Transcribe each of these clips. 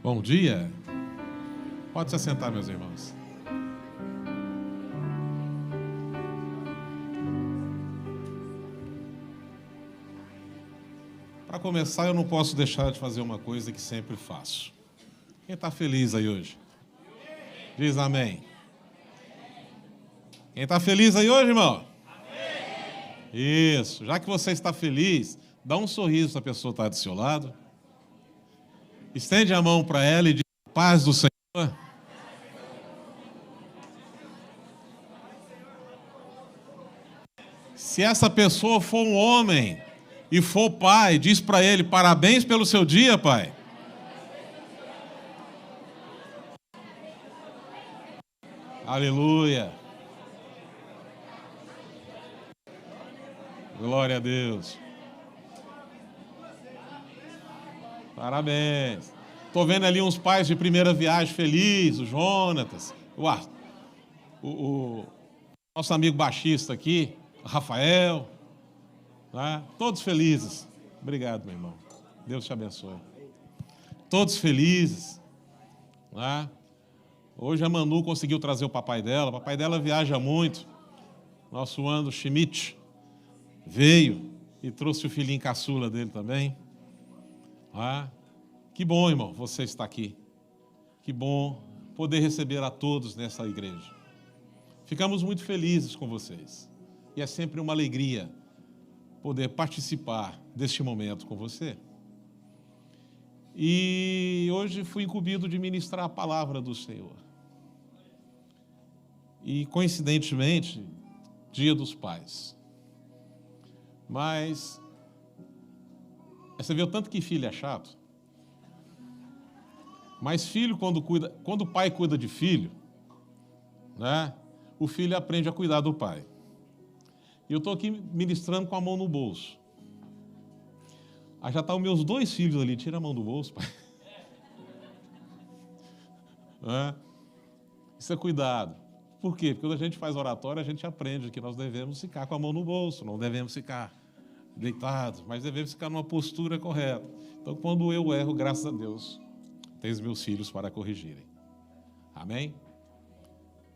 Bom dia. Pode se assentar, meus irmãos. Para começar, eu não posso deixar de fazer uma coisa que sempre faço. Quem está feliz aí hoje? Diz amém. Quem está feliz aí hoje, irmão? Amém. Isso. Já que você está feliz, dá um sorriso para a pessoa que está do seu lado. Estende a mão para ela e diz: paz do Senhor. Se essa pessoa for um homem e for pai, diz para ele: parabéns pelo seu dia, pai. Aleluia. Glória a Deus. Parabéns. Estou vendo ali uns pais de primeira viagem felizes, o Jonatas, o nosso amigo baixista aqui, o Rafael, né? Todos felizes. Obrigado, meu irmão. Deus te abençoe. Todos felizes, né? Hoje a Manu conseguiu trazer o papai dela viaja muito. Nosso Ando Schmidt veio e trouxe o filhinho caçula dele também. Ah, que bom, irmão, você está aqui. Que bom poder receber a todos nessa igreja. Ficamos muito felizes com vocês. E é sempre uma alegria poder participar deste momento com você. E hoje fui incumbido de ministrar a palavra do Senhor. E, coincidentemente, Dia dos Pais. Mas você vê o tanto que filho é chato. Mas filho, quando o pai cuida de filho, né, o filho aprende a cuidar do pai. E eu estou aqui ministrando com a mão no bolso. Aí já estão meus 2 filhos ali. Tira a mão do bolso, pai. Isso é cuidado. Por quê? Porque quando a gente faz oratória, a gente aprende que nós devemos ficar com a mão no bolso, não devemos ficar deitados, mas devemos ficar numa postura correta. Então, quando eu erro, graças a Deus, tenho os meus filhos para corrigirem. Amém?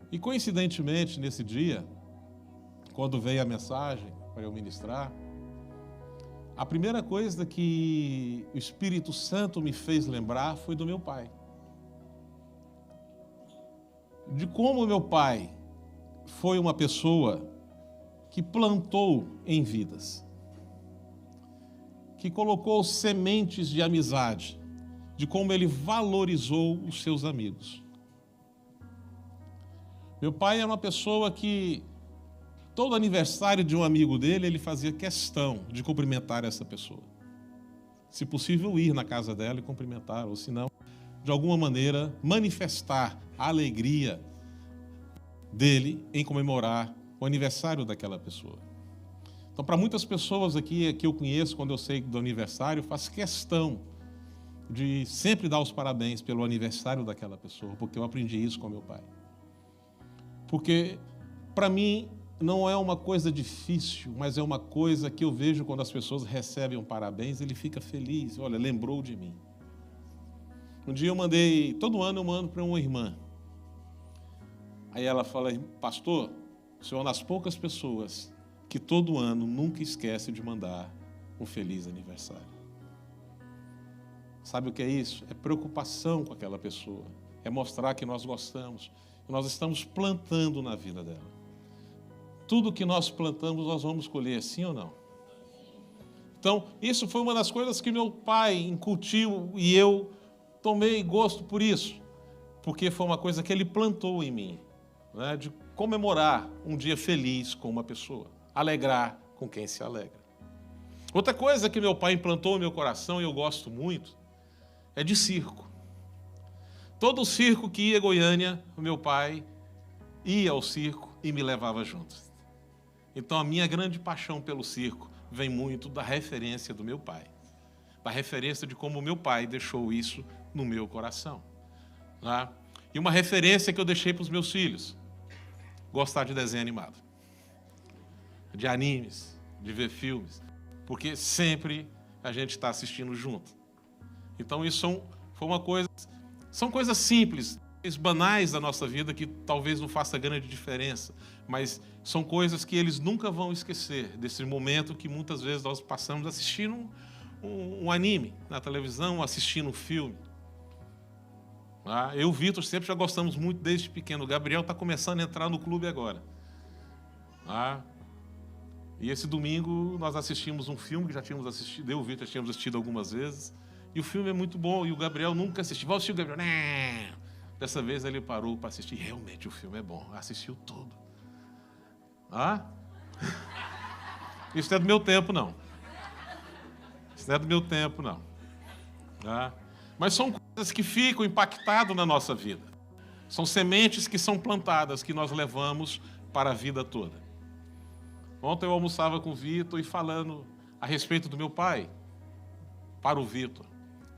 E, coincidentemente, nesse dia, quando veio a mensagem para eu ministrar, a primeira coisa que o Espírito Santo me fez lembrar foi do meu pai. De como meu pai foi uma pessoa que plantou em vidas, que colocou sementes de amizade, de como ele valorizou os seus amigos. Meu pai era uma pessoa que, todo aniversário de um amigo dele, ele fazia questão de cumprimentar essa pessoa. Se possível, ir na casa dela e cumprimentar, ou se não, de alguma maneira, manifestar a alegria dele em comemorar o aniversário daquela pessoa. Então, para muitas pessoas aqui que eu conheço, quando eu sei do aniversário, eu faço questão de sempre dar os parabéns pelo aniversário daquela pessoa, porque eu aprendi isso com meu pai. Porque, para mim, não é uma coisa difícil, mas é uma coisa que eu vejo quando as pessoas recebem um parabéns, ele fica feliz. Olha, lembrou de mim. Um dia todo ano eu mando para uma irmã. Aí ela fala: pastor, o senhor é uma das poucas pessoas que todo ano nunca esquece de mandar um feliz aniversário. Sabe o que é isso? É preocupação com aquela pessoa. É mostrar que nós gostamos, que nós estamos plantando na vida dela. Tudo que nós plantamos, nós vamos colher, sim ou não? Então, isso foi uma das coisas que meu pai incutiu e eu tomei gosto por isso, porque foi uma coisa que ele plantou em mim, né, de comemorar um dia feliz com uma pessoa, alegrar com quem se alegra. Outra coisa que meu pai implantou no meu coração, e eu gosto muito, é de circo. Todo circo que ia a Goiânia, o meu pai ia ao circo e me levava junto. Então, a minha grande paixão pelo circo vem muito da referência do meu pai, da referência de como o meu pai deixou isso no meu coração. Né? E uma referência que eu deixei para os meus filhos: gostar de desenho animado, de animes, de ver filmes, porque sempre a gente está assistindo junto. Então, isso foi uma coisa São coisas simples, banais da nossa vida que talvez não faça grande diferença, mas são coisas que eles nunca vão esquecer, desse momento que muitas vezes nós passamos assistindo um anime na televisão, assistindo um filme. Eu e o Vitor sempre já gostamos muito desde pequeno. O Gabriel está começando a entrar no clube agora. E esse domingo nós assistimos um filme que já tínhamos assistido, eu e o Vitor já tínhamos assistido algumas vezes, e o filme é muito bom, e o Gabriel nunca assistiu. Vai assistir o Gabriel? Não. Dessa vez ele parou para assistir, realmente o filme é bom, assistiu tudo. Isso não é do meu tempo, não. Isso não é do meu tempo, não. Mas são coisas que ficam impactadas na nossa vida. São sementes que são plantadas, que nós levamos para a vida toda. Ontem eu almoçava com o Vitor e falando a respeito do meu pai, para o Vitor.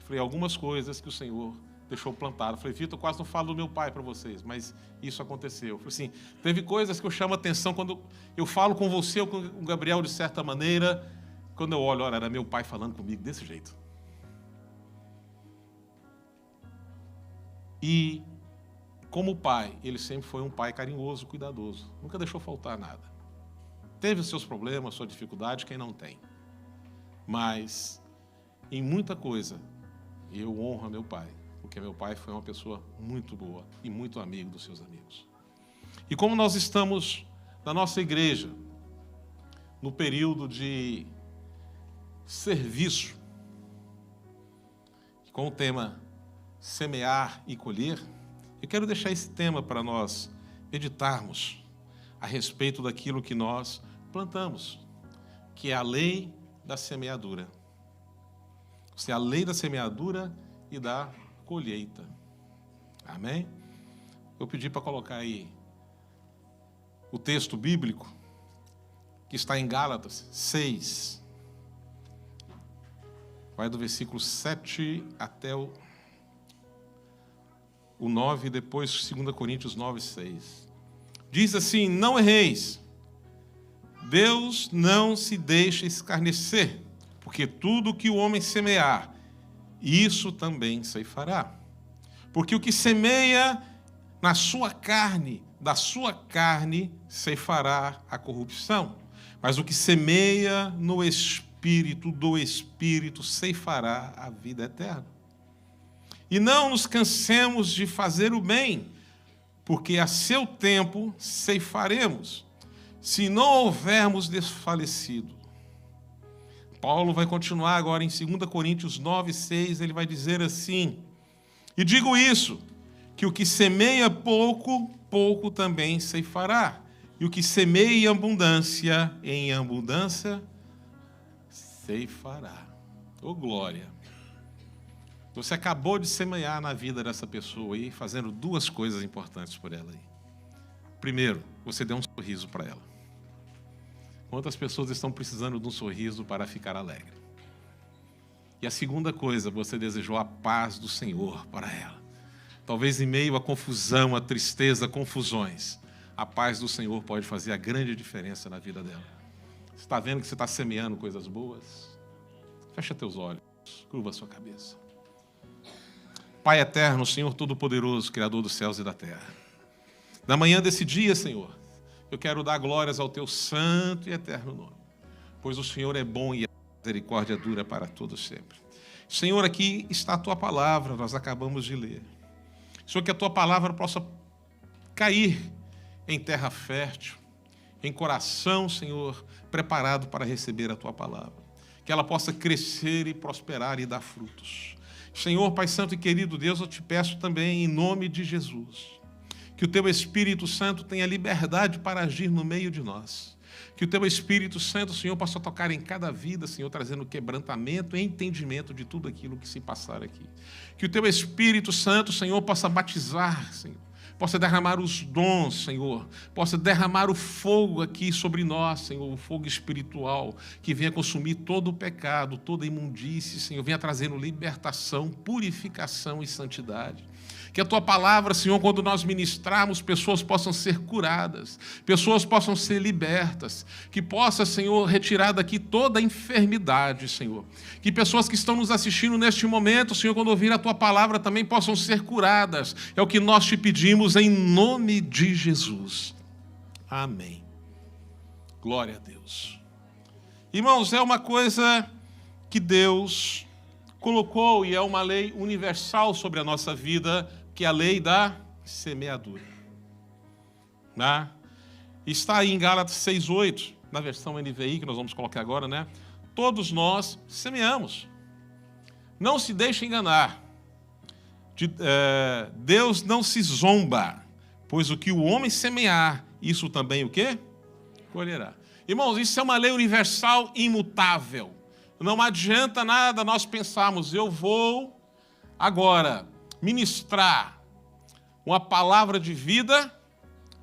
Falei, algumas coisas que o Senhor deixou plantado. Falei, Vitor, eu quase não falo do meu pai para vocês, mas isso aconteceu. Falei assim, teve coisas que eu chamo a atenção quando eu falo com você ou com o Gabriel de certa maneira, quando eu olho, olha, era meu pai falando comigo desse jeito. E, como pai, ele sempre foi um pai carinhoso, cuidadoso. Nunca deixou faltar nada. Teve os seus problemas, sua dificuldade, quem não tem. Mas, em muita coisa, eu honro meu pai. Porque meu pai foi uma pessoa muito boa e muito amigo dos seus amigos. E como nós estamos na nossa igreja, no período de serviço, com o tema semear e colher, eu quero deixar esse tema para nós meditarmos a respeito daquilo que nós plantamos, que é a lei da semeadura. É a lei da semeadura e da colheita. Amém? Eu pedi para colocar aí o texto bíblico que está em Gálatas 6. Vai do versículo 7 até o 9, e depois 2 Coríntios 9, 6. Diz assim, não erreis. Deus não se deixa escarnecer, porque tudo que o homem semear, isso também ceifará. Porque o que semeia na sua carne, da sua carne ceifará a corrupção. Mas o que semeia no Espírito, do Espírito ceifará a vida eterna. E não nos cansemos de fazer o bem, porque a seu tempo ceifaremos, se não houvermos desfalecido. Paulo vai continuar agora em 2 Coríntios 9, 6, ele vai dizer assim, e digo isso, que o que semeia pouco, pouco também ceifará, e o que semeia em abundância, ceifará. Ô glória! Você acabou de semear na vida dessa pessoa aí, fazendo duas coisas importantes por ela aí. Primeiro, você deu um sorriso para ela. Quantas pessoas estão precisando de um sorriso para ficar alegre? E a segunda coisa, você desejou a paz do Senhor para ela. Talvez em meio à confusão, à tristeza, confusões, a paz do Senhor pode fazer a grande diferença na vida dela. Você está vendo que você está semeando coisas boas? Fecha teus olhos, curva a sua cabeça. Pai eterno, Senhor Todo-Poderoso, Criador dos céus e da terra. Na manhã desse dia, Senhor, eu quero dar glórias ao Teu santo e eterno nome, pois o Senhor é bom e a misericórdia dura para todos sempre. Senhor, aqui está a Tua palavra, nós acabamos de ler. Senhor, que a Tua palavra possa cair em terra fértil, em coração, Senhor, preparado para receber a Tua palavra. Que ela possa crescer e prosperar e dar frutos. Senhor, Pai Santo e querido Deus, eu te peço também em nome de Jesus, que o Teu Espírito Santo tenha liberdade para agir no meio de nós. Que o Teu Espírito Santo, Senhor, possa tocar em cada vida, Senhor, trazendo quebrantamento e entendimento de tudo aquilo que se passar aqui. Que o Teu Espírito Santo, Senhor, possa batizar, Senhor, possa derramar os dons, Senhor, possa derramar o fogo aqui sobre nós, Senhor, o fogo espiritual, que venha consumir todo o pecado, toda a imundície, Senhor, venha trazendo libertação, purificação e santidade. Que a Tua palavra, Senhor, quando nós ministrarmos, pessoas possam ser curadas, pessoas possam ser libertas, que possa, Senhor, retirar daqui toda a enfermidade, Senhor. Que pessoas que estão nos assistindo neste momento, Senhor, quando ouvir a Tua palavra, também possam ser curadas. É o que nós te pedimos em nome de Jesus. Amém. Glória a Deus. Irmãos, é uma coisa que Deus colocou e é uma lei universal sobre a nossa vida, que é a lei da semeadura. Né? Está aí em Gálatas 6:8, na versão NVI, que nós vamos colocar agora, né? Todos nós semeamos. Não se deixe enganar. Deus não se zomba, pois o que o homem semear, isso também o quê? Colherá. Irmãos, isso é uma lei universal imutável. Não adianta nada nós pensarmos, eu vou agora ministrar uma palavra de vida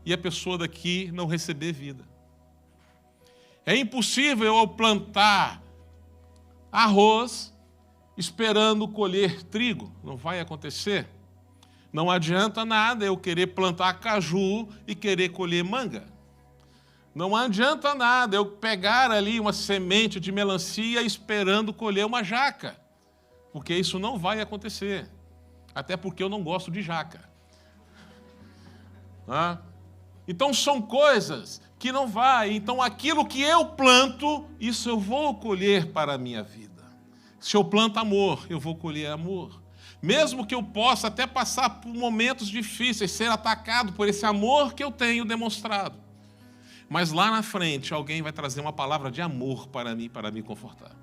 e a pessoa daqui não receber vida. É impossível eu plantar arroz esperando colher trigo. Não vai acontecer. Não adianta nada eu querer plantar caju e querer colher manga. Não adianta nada eu pegar ali uma semente de melancia esperando colher uma jaca, porque isso não vai acontecer, até porque eu não gosto de jaca. Então são coisas que não vai. Então aquilo que eu planto, isso eu vou colher para a minha vida. Se eu planto amor, eu vou colher amor. Mesmo que eu possa até passar por momentos difíceis, ser atacado por esse amor que eu tenho demonstrado. Mas lá na frente, alguém vai trazer uma palavra de amor para mim, para me confortar.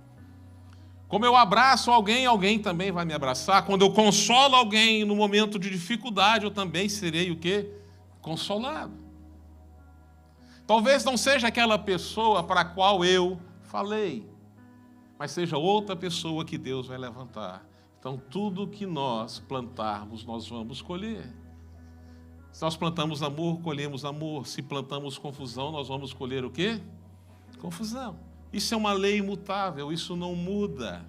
Como eu abraço alguém, alguém também vai me abraçar. Quando eu consolo alguém no momento de dificuldade, eu também serei o quê? Consolado. Talvez não seja aquela pessoa para a qual eu falei, mas seja outra pessoa que Deus vai levantar. Então, tudo que nós plantarmos, nós vamos colher. Se nós plantamos amor, colhemos amor. Se plantamos confusão, nós vamos colher o quê? Confusão. Isso é uma lei imutável, isso não muda.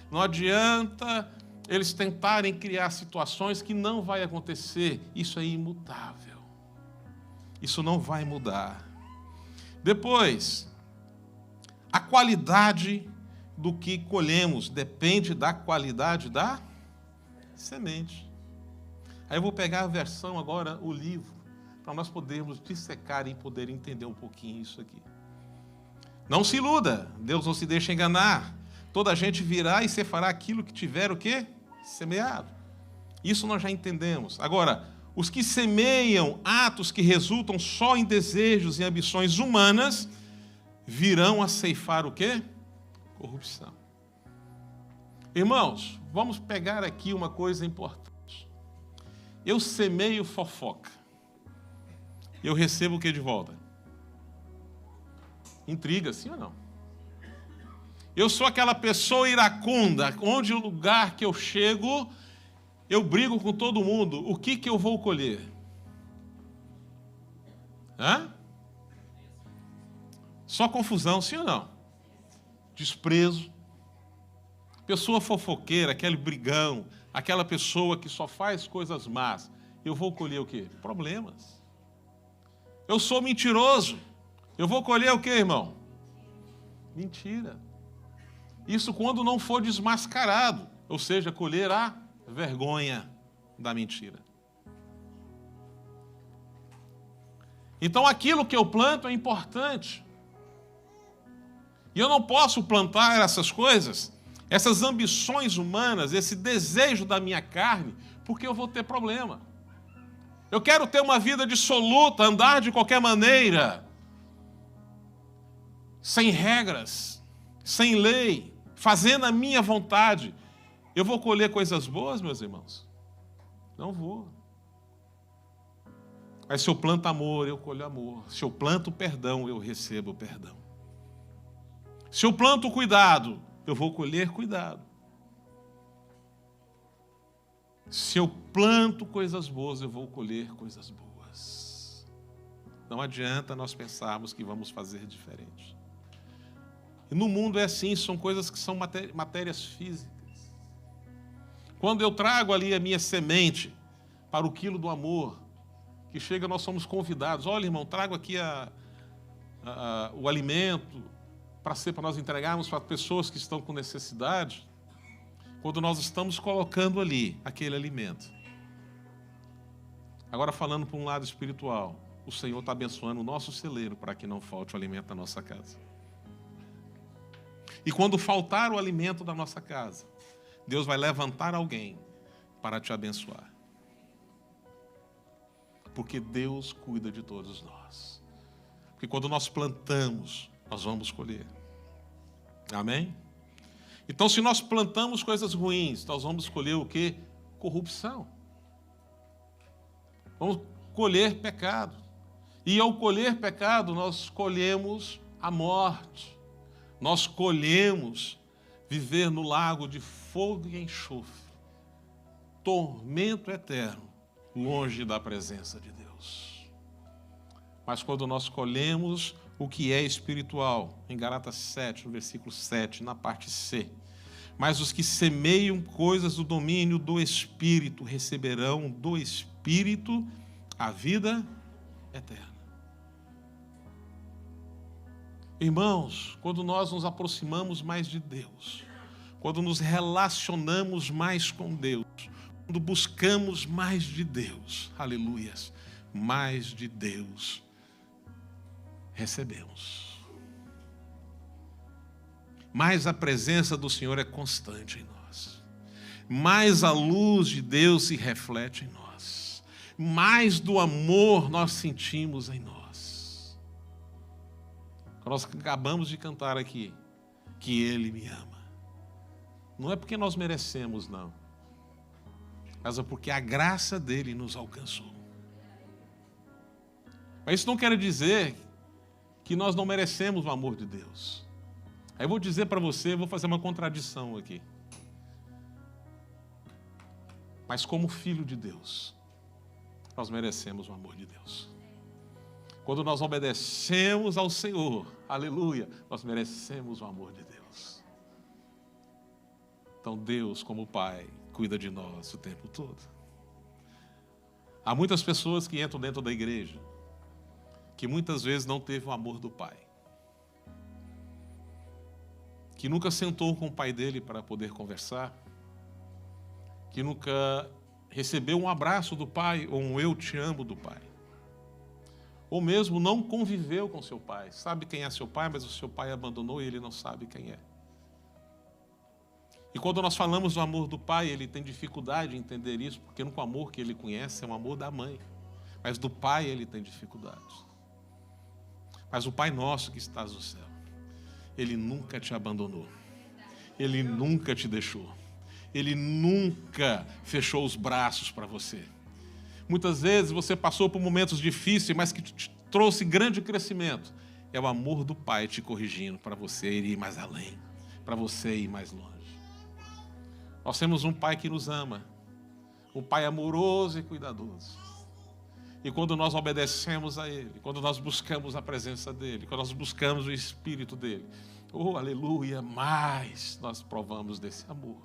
Não adianta eles tentarem criar situações que não vai acontecer. Isso é imutável. Isso não vai mudar. Depois, a qualidade do que colhemos depende da qualidade da semente. Aí eu vou pegar a versão agora, o livro, para nós podermos dissecar e poder entender um pouquinho isso aqui. Não se iluda, Deus não se deixa enganar. Toda a gente virá e se fará aquilo que tiver o quê? Semeado. Isso nós já entendemos. Agora, os que semeiam atos que resultam só em desejos e ambições humanas, virão a ceifar o quê? Corrupção. Irmãos, vamos pegar aqui uma coisa importante. Eu semeio fofoca. Eu recebo o que de volta? Intriga, sim ou não? Eu sou aquela pessoa iracunda, onde o lugar que eu chego, eu brigo com todo mundo. O que eu vou colher? Só confusão, sim ou não? Desprezo. Pessoa fofoqueira, aquele brigão, aquela pessoa que só faz coisas más. Eu vou colher o quê? Problemas. Eu sou mentiroso. Eu vou colher o quê, irmão? Mentira. Isso quando não for desmascarado, ou seja, colher a vergonha da mentira. Então aquilo que eu planto é importante. E eu não posso plantar essas coisas, essas ambições humanas, esse desejo da minha carne, porque eu vou ter problema. Eu quero ter uma vida dissoluta, andar de qualquer maneira, sem regras, sem lei, fazendo a minha vontade. Eu vou colher coisas boas, meus irmãos? Não vou. Mas se eu planto amor, eu colho amor. Se eu planto perdão, eu recebo perdão. Se eu planto cuidado, eu vou colher cuidado. Se eu planto coisas boas, eu vou colher coisas boas. Não adianta nós pensarmos que vamos fazer diferente. E no mundo é assim, são coisas que são matérias físicas. Quando eu trago ali a minha semente para o quilo do amor, que chega, nós somos convidados. Olha, irmão, trago aqui o alimento para nós entregarmos para pessoas que estão com necessidade. Quando nós estamos colocando ali aquele alimento. Agora, falando para um lado espiritual, o Senhor está abençoando o nosso celeiro para que não falte o alimento da nossa casa. E quando faltar o alimento da nossa casa, Deus vai levantar alguém para te abençoar. Porque Deus cuida de todos nós. Porque quando nós plantamos, nós vamos colher. Amém? Então, se nós plantamos coisas ruins, nós vamos colher o quê? Corrupção. Vamos colher pecado. E ao colher pecado, nós colhemos a morte. Nós colhemos viver no lago de fogo e enxofre. Tormento eterno, longe da presença de Deus. Mas quando nós colhemos o que é espiritual, em Gálatas 7, no versículo 7, na parte C, mas os que semeiam coisas do domínio do Espírito receberão do Espírito a vida eterna. Irmãos, quando nós nos aproximamos mais de Deus, quando nos relacionamos mais com Deus, quando buscamos mais de Deus, aleluias, mais de Deus recebemos. Mais a presença do Senhor é constante em nós. Mais a luz de Deus se reflete em nós. Mais do amor nós sentimos em nós. Nós acabamos de cantar aqui, que Ele me ama. Não é porque nós merecemos, não. Mas é porque a graça dEle nos alcançou. Mas isso não quer dizer que nós não merecemos o amor de Deus. Aí eu vou dizer para você, vou fazer uma contradição aqui. Mas como filho de Deus, nós merecemos o amor de Deus. Quando nós obedecemos ao Senhor, aleluia, nós merecemos o amor de Deus. Então Deus, como Pai, cuida de nós o tempo todo. Há muitas pessoas que entram dentro da igreja, que muitas vezes não teve o amor do Pai. Que nunca sentou com o pai dele para poder conversar. Que nunca recebeu um abraço do pai ou um eu te amo do pai. Ou mesmo não conviveu com seu pai. Sabe quem é seu pai, mas o seu pai abandonou e ele não sabe quem é. E quando nós falamos do amor do pai, ele tem dificuldade em entender isso, porque o amor que ele conhece é o amor da mãe. Mas do pai ele tem dificuldade. Mas o Pai nosso que estás no céu, Ele nunca te abandonou. Ele nunca te deixou. Ele nunca fechou os braços para você. Muitas vezes você passou por momentos difíceis, mas que te trouxe grande crescimento. É o amor do Pai te corrigindo para você ir mais além, para você ir mais longe. Nós temos um Pai que nos ama, um Pai amoroso e cuidadoso. E quando nós obedecemos a Ele, quando nós buscamos a presença dEle, quando nós buscamos o Espírito dEle, oh, aleluia, mais nós provamos desse amor.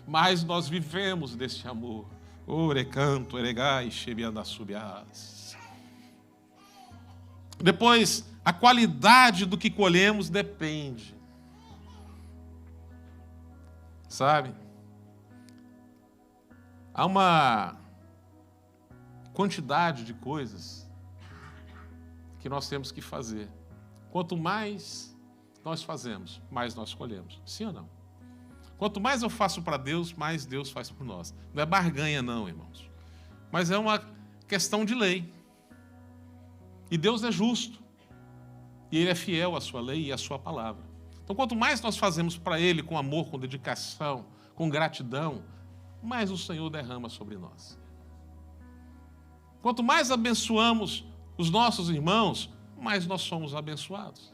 Mais nós vivemos desse amor. Orecanto, eregai, xebiandassubiás. Depois, a qualidade do que colhemos depende. Sabe? Há uma quantidade de coisas que nós temos que fazer. Quanto mais nós fazemos, mais nós colhemos. Sim ou não? Quanto mais eu faço para Deus, mais Deus faz por nós. Não é barganha não, irmãos. Mas é uma questão de lei. E Deus é justo. E Ele é fiel à sua lei e à sua palavra. Então, quanto mais nós fazemos para Ele com amor, com dedicação, com gratidão, mais o Senhor derrama sobre nós. Quanto mais abençoamos os nossos irmãos, mais nós somos abençoados.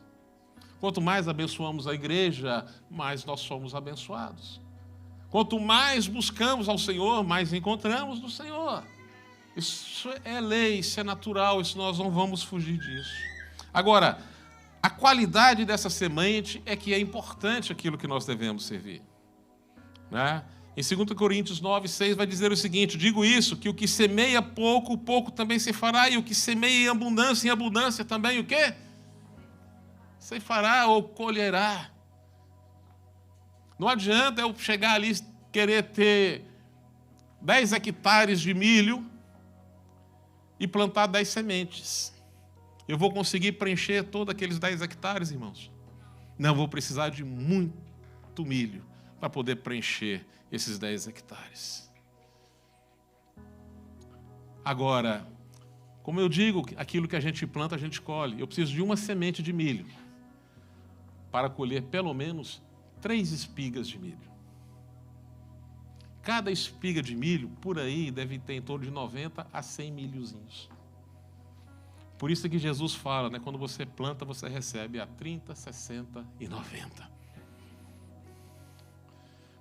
Quanto mais abençoamos a igreja, mais nós somos abençoados. Quanto mais buscamos ao Senhor, mais encontramos do Senhor. Isso é lei, isso é natural, isso nós não vamos fugir disso. Agora, a qualidade dessa semente é que é importante aquilo que nós devemos servir. Né? Em 2 Coríntios 9, 6 vai dizer o seguinte: digo isso, que o que semeia pouco, pouco também se fará, e o que semeia em abundância também o quê? Se fará ou colherá. Não adianta eu chegar ali e querer ter 10 hectares de milho e plantar 10 sementes. Eu vou conseguir preencher todos aqueles 10 hectares, irmãos? Não, vou precisar de muito milho para poder preencher esses 10 hectares. Agora, como eu digo, aquilo que a gente planta, a gente colhe. Eu preciso de uma semente de milho para colher pelo menos 3 espigas de milho. Cada espiga de milho, por aí, deve ter em torno de 90 a 100 milhozinhos. Por isso que Jesus fala, né? Quando você planta, você recebe a 30, 60 e 90.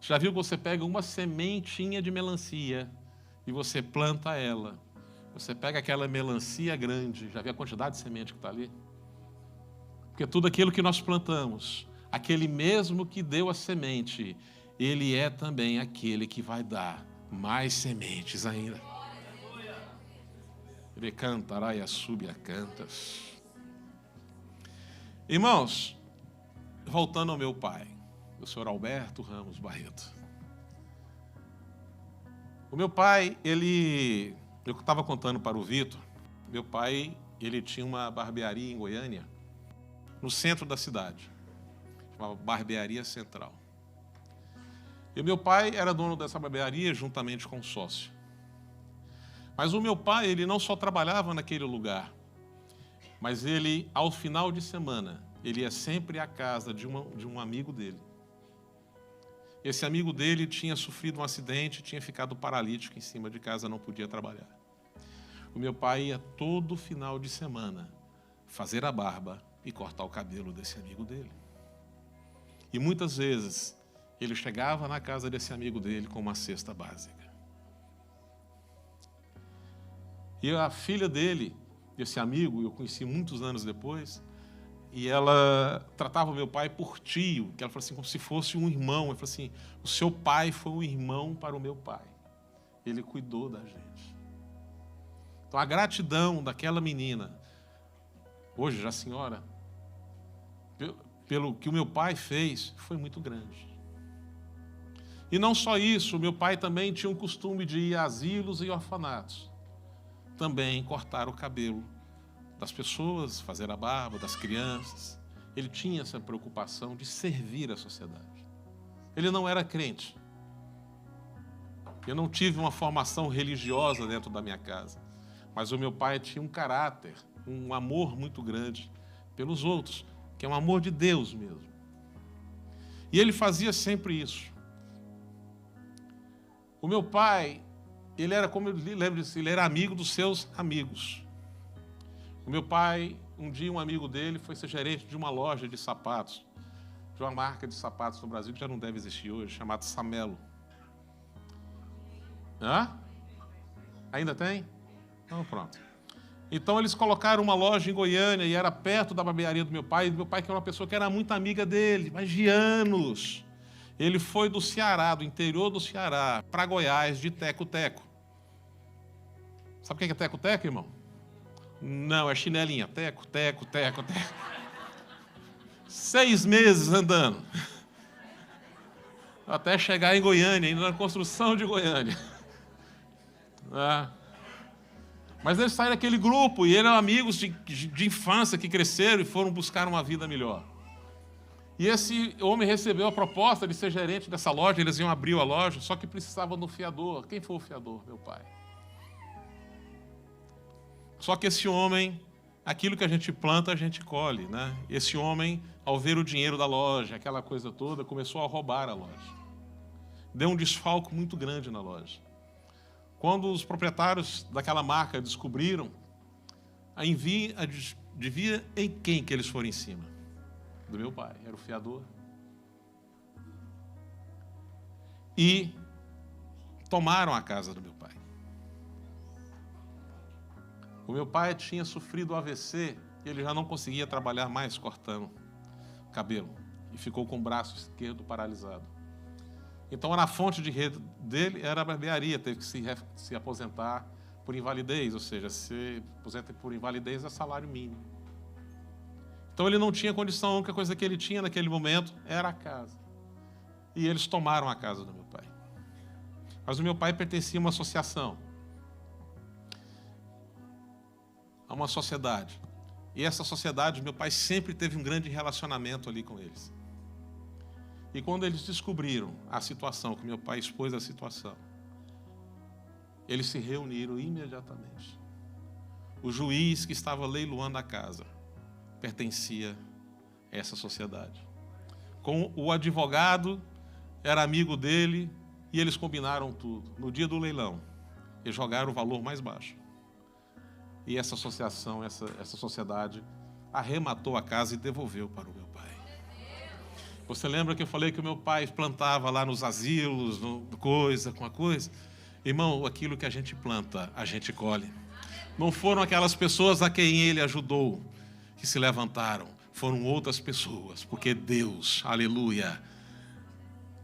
Já viu que você pega uma sementinha de melancia e você planta ela. Você pega aquela melancia grande, já viu a quantidade de semente que está ali? Porque tudo aquilo que nós plantamos, aquele mesmo que deu a semente, ele é também aquele que vai dar mais sementes ainda. Ele cantará e a subia cantas. Irmãos, voltando ao meu pai, o senhor Alberto Ramos Barreto. O meu pai, eu estava contando para o Vitor, meu pai, ele tinha uma barbearia em Goiânia, no centro da cidade, chamava Barbearia Central. E o meu pai era dono dessa barbearia juntamente com o sócio. Mas o meu pai, ele não só trabalhava naquele lugar, mas ele, ao final de semana, ele ia sempre à casa de um amigo dele. Esse amigo dele tinha sofrido um acidente, tinha ficado paralítico em cima de casa, não podia trabalhar. O meu pai ia todo final de semana fazer a barba e cortar o cabelo desse amigo dele. E muitas vezes ele chegava na casa desse amigo dele com uma cesta básica. E a filha dele, esse amigo, eu conheci muitos anos depois, e ela tratava o meu pai por tio, que ela falou assim, como se fosse um irmão. Ela falou assim, o seu pai foi um irmão para o meu pai. Ele cuidou da gente. Então a gratidão daquela menina, hoje já senhora, pelo que o meu pai fez, foi muito grande. E não só isso, o meu pai também tinha o costume de ir a asilos e orfanatos. Também cortar o cabelo das pessoas, fazer a barba das crianças. Ele tinha essa preocupação de servir a sociedade. Ele não era crente. Eu não tive uma formação religiosa dentro da minha casa, mas o meu pai tinha um caráter, um amor muito grande pelos outros, que é um amor de Deus mesmo. E ele fazia sempre isso. O meu pai, ele era, como eu lembro disso, ele era amigo dos seus amigos. O meu pai, um dia um amigo dele foi ser gerente de uma loja de sapatos, de uma marca de sapatos no Brasil que já não deve existir hoje, chamada Samelo. Hã? Ainda tem? Então pronto. Então eles colocaram uma loja em Goiânia e era perto da barbearia do meu pai, e meu pai que era uma pessoa que era muito amiga dele, mas de anos. Ele foi do Ceará, do interior do Ceará, para Goiás, de teco-teco. Sabe o que é teco-teco, irmão? Não, é chinelinha. Teco, teco, teco, teco. 6 meses andando. Até chegar em Goiânia, ainda na construção de Goiânia. Mas eles saíram daquele grupo e eram amigos de infância que cresceram e foram buscar uma vida melhor. E esse homem recebeu a proposta de ser gerente dessa loja, eles iam abrir a loja, só que precisavam do fiador. Quem foi o fiador? Meu pai. Só que esse homem, aquilo que a gente planta, a gente colhe, né? Esse homem, ao ver o dinheiro da loja, aquela coisa toda, começou a roubar a loja. Deu um desfalco muito grande na loja. Quando os proprietários daquela marca descobriram, devia em quem que eles foram em cima? Do meu pai, era o fiador. E tomaram a casa do meu pai. O meu pai tinha sofrido AVC e ele já não conseguia trabalhar mais cortando cabelo. E ficou com o braço esquerdo paralisado. Então, na fonte de renda dele era a barbearia, teve que se aposentar por invalidez, ou seja, se aposenta por invalidez é salário mínimo. Então, ele não tinha condição, a única coisa que ele tinha naquele momento era a casa. E eles tomaram a casa do meu pai. Mas o meu pai pertencia a uma associação, a uma sociedade. E essa sociedade, meu pai sempre teve um grande relacionamento ali com eles. E quando eles descobriram a situação, que meu pai expôs a situação, eles se reuniram imediatamente. O juiz que estava leiloando a casa pertencia a essa sociedade. Com o advogado, era amigo dele, e eles combinaram tudo. No dia do leilão, eles jogaram o valor mais baixo. E essa associação, essa sociedade, arrematou a casa e devolveu para o meu pai. Você lembra que eu falei que o meu pai plantava lá nos asilos, com a coisa? Irmão, aquilo que a gente planta, a gente colhe. Não foram aquelas pessoas a quem ele ajudou que se levantaram. Foram outras pessoas, porque Deus, aleluia,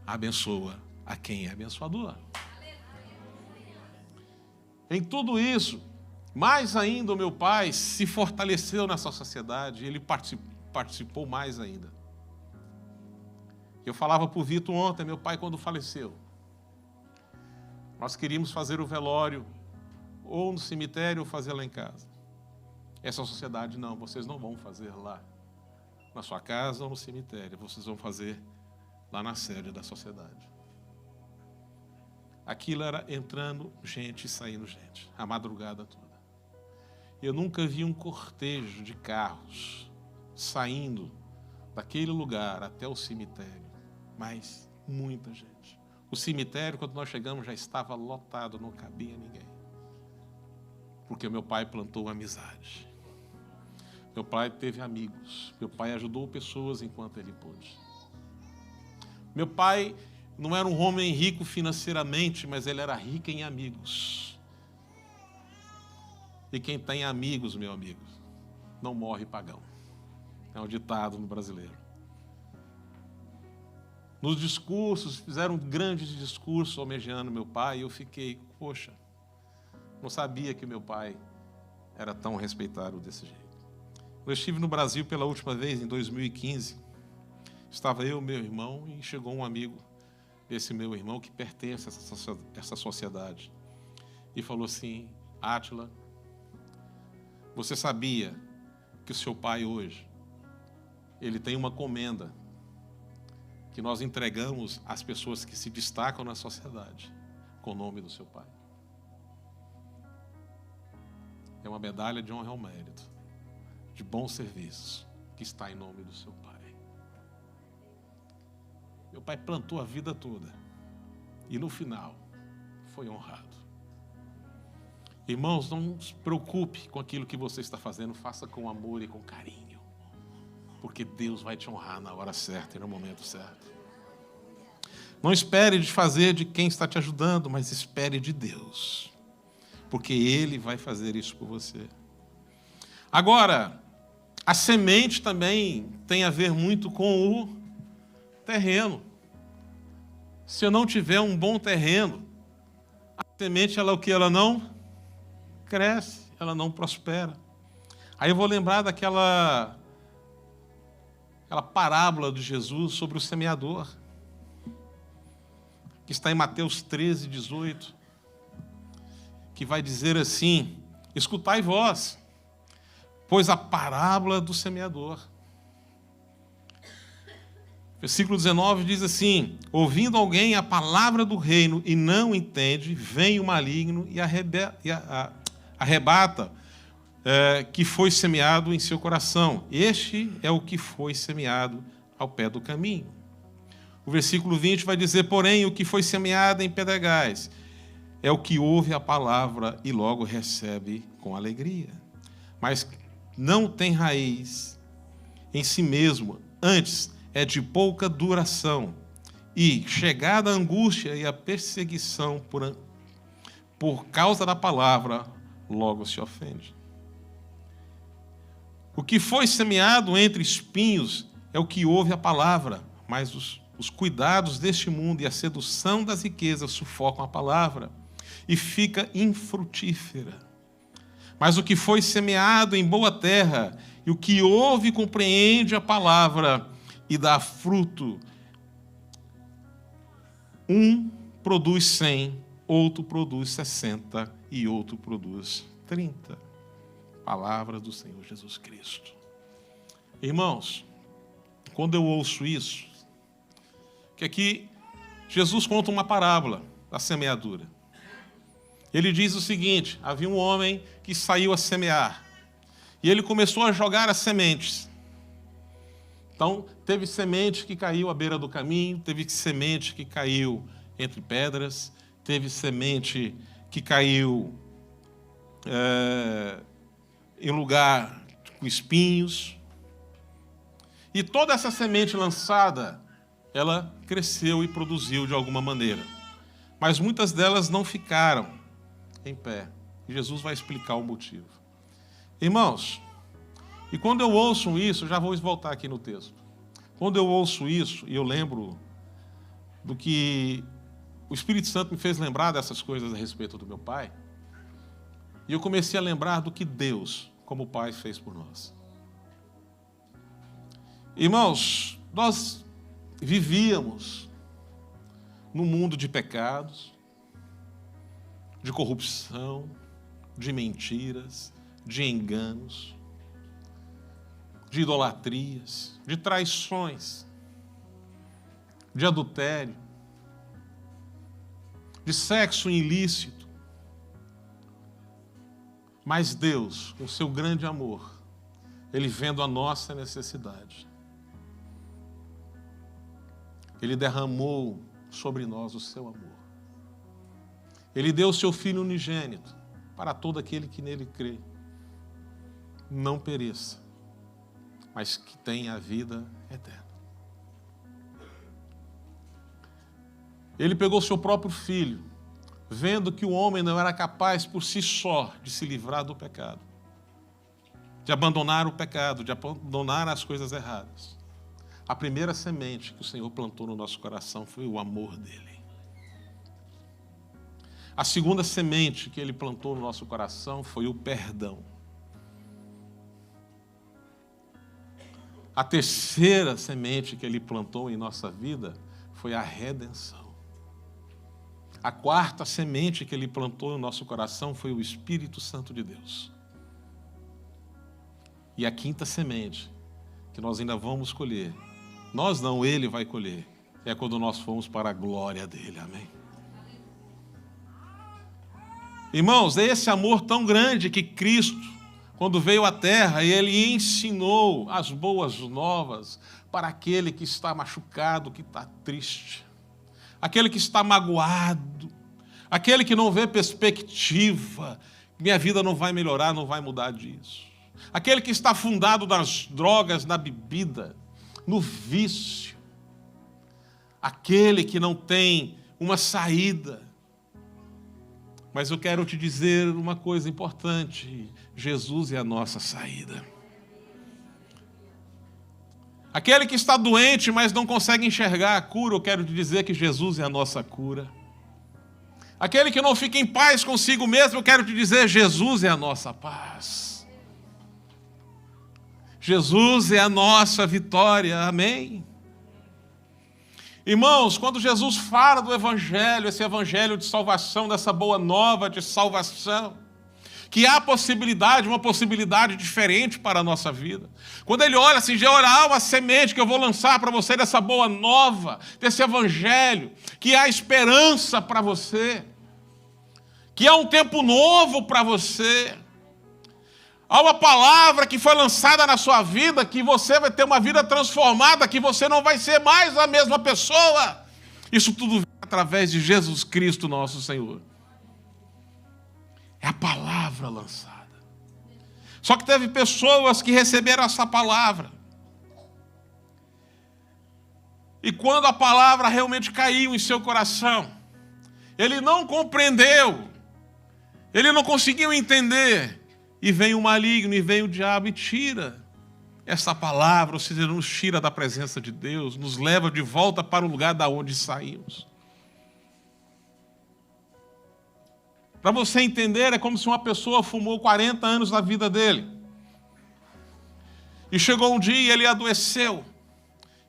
abençoa a quem é abençoador. Em tudo isso, mais ainda o meu pai se fortaleceu nessa sociedade, ele participou mais ainda. Eu falava para o Vitor ontem, meu pai quando faleceu, nós queríamos fazer o velório ou no cemitério ou fazer lá em casa. Essa sociedade, não, vocês não vão fazer lá na sua casa ou no cemitério, vocês vão fazer lá na sede da sociedade. Aquilo era entrando gente e saindo gente, a madrugada toda. Eu nunca vi um cortejo de carros saindo daquele lugar até o cemitério, mas muita gente. O cemitério, quando nós chegamos, já estava lotado, não cabia ninguém. Porque o meu pai plantou amizade. Meu pai teve amigos. Meu pai ajudou pessoas enquanto ele pôde. Meu pai não era um homem rico financeiramente, mas ele era rico em amigos. E quem tem amigos, meu amigo, não morre pagão. É um ditado no brasileiro. Nos discursos, fizeram grandes discursos homenageando meu pai, e eu fiquei, poxa, não sabia que meu pai era tão respeitado desse jeito. Eu estive no Brasil pela última vez, em 2015, estava eu e meu irmão, e chegou um amigo desse meu irmão, que pertence a essa sociedade, e falou assim, Átila, você sabia que o seu pai hoje, ele tem uma comenda que nós entregamos às pessoas que se destacam na sociedade com o nome do seu pai? É uma medalha de honra ao mérito, de bons serviços, que está em nome do seu pai. Meu pai plantou a vida toda e no final foi honrado. Irmãos, não se preocupe com aquilo que você está fazendo, faça com amor e com carinho, porque Deus vai te honrar na hora certa e no momento certo. Não espere de fazer de quem está te ajudando, mas espere de Deus, porque Ele vai fazer isso por você. Agora, a semente também tem a ver muito com o terreno. Se eu não tiver um bom terreno, a semente, ela, o que ela não cresce, ela não prospera. Aí eu vou lembrar daquela parábola de Jesus sobre o semeador, que está em Mateus 13, 18, que vai dizer assim, escutai vós, pois a parábola do semeador. Versículo 19 diz assim, ouvindo alguém a palavra do reino e não entende, vem o maligno e arrebata que foi semeado em seu coração. Este é o que foi semeado ao pé do caminho. O versículo 20 vai dizer, porém, o que foi semeado em pedregais é o que ouve a palavra e logo recebe com alegria. Mas não tem raiz em si mesmo, antes é de pouca duração. E chegada a angústia e a perseguição por causa da palavra, logo se ofende. O que foi semeado entre espinhos é o que ouve a palavra, mas Os cuidados deste mundo e a sedução das riquezas sufocam a palavra e fica infrutífera. Mas o que foi semeado em boa terra e o que ouve e compreende a palavra e dá fruto, um produz 100, outro produz 60 e outro produz 30. Palavra do Senhor Jesus Cristo. Irmãos, quando eu ouço isso, que aqui Jesus conta uma parábola da semeadura. Ele diz o seguinte: havia um homem que saiu a semear e ele começou a jogar as sementes. Então, teve semente que caiu à beira do caminho, teve semente que caiu entre pedras, teve semente que caiu em lugar com espinhos. E toda essa semente lançada, ela cresceu e produziu de alguma maneira. Mas muitas delas não ficaram em pé. E Jesus vai explicar o motivo. Irmãos, e quando eu ouço isso, já vou voltar aqui no texto. Quando eu ouço isso, e eu lembro do que o Espírito Santo me fez lembrar dessas coisas a respeito do meu pai, e eu comecei a lembrar do que Deus, como Pai, fez por nós. Irmãos, nós vivíamos num mundo de pecados, de corrupção, de mentiras, de enganos, de idolatrias, de traições, de adultério, de sexo ilícito. Mas Deus, com seu grande amor, Ele vendo a nossa necessidade, Ele derramou sobre nós o seu amor. Ele deu o seu Filho unigênito para todo aquele que nele crê. Não pereça, mas que tenha a vida eterna. Ele pegou seu próprio Filho, vendo que o homem não era capaz por si só de se livrar do pecado, de abandonar o pecado, de abandonar as coisas erradas. A primeira semente que o Senhor plantou no nosso coração foi o amor dele. A segunda semente que Ele plantou no nosso coração foi o perdão. A terceira semente que Ele plantou em nossa vida foi a redenção. A quarta semente que Ele plantou no nosso coração foi o Espírito Santo de Deus. E a quinta semente, que nós ainda vamos colher, nós não, Ele vai colher, é quando nós formos para a glória dEle, amém? Irmãos, é esse amor tão grande que Cristo, quando veio à terra, Ele ensinou as boas novas para aquele que está machucado, que está triste, aquele que está magoado, aquele que não vê perspectiva, minha vida não vai melhorar, não vai mudar disso. Aquele que está afundado nas drogas, na bebida, no vício. Aquele que não tem uma saída. Mas eu quero te dizer uma coisa importante: Jesus é a nossa saída. Aquele que está doente, mas não consegue enxergar a cura, eu quero te dizer que Jesus é a nossa cura. Aquele que não fica em paz consigo mesmo, eu quero te dizer, Jesus é a nossa paz. Jesus é a nossa vitória, amém? Irmãos, quando Jesus fala do Evangelho, esse Evangelho de salvação, dessa boa nova de salvação, que há possibilidade, uma possibilidade diferente para a nossa vida. Quando Ele olha assim, já há uma semente que eu vou lançar para você dessa boa nova, desse Evangelho, que há esperança para você, que há um tempo novo para você. Há uma palavra que foi lançada na sua vida, que você vai ter uma vida transformada, que você não vai ser mais a mesma pessoa. Isso tudo vem através de Jesus Cristo, nosso Senhor. É a palavra lançada. Só que teve pessoas que receberam essa palavra. E quando a palavra realmente caiu em seu coração, ele não compreendeu, ele não conseguiu entender. E vem o maligno, e vem o diabo e tira essa palavra, ou seja, nos tira da presença de Deus, nos leva de volta para o lugar da onde saímos. Para você entender, é como se uma pessoa fumou 40 anos da vida dele. E chegou um dia e ele adoeceu.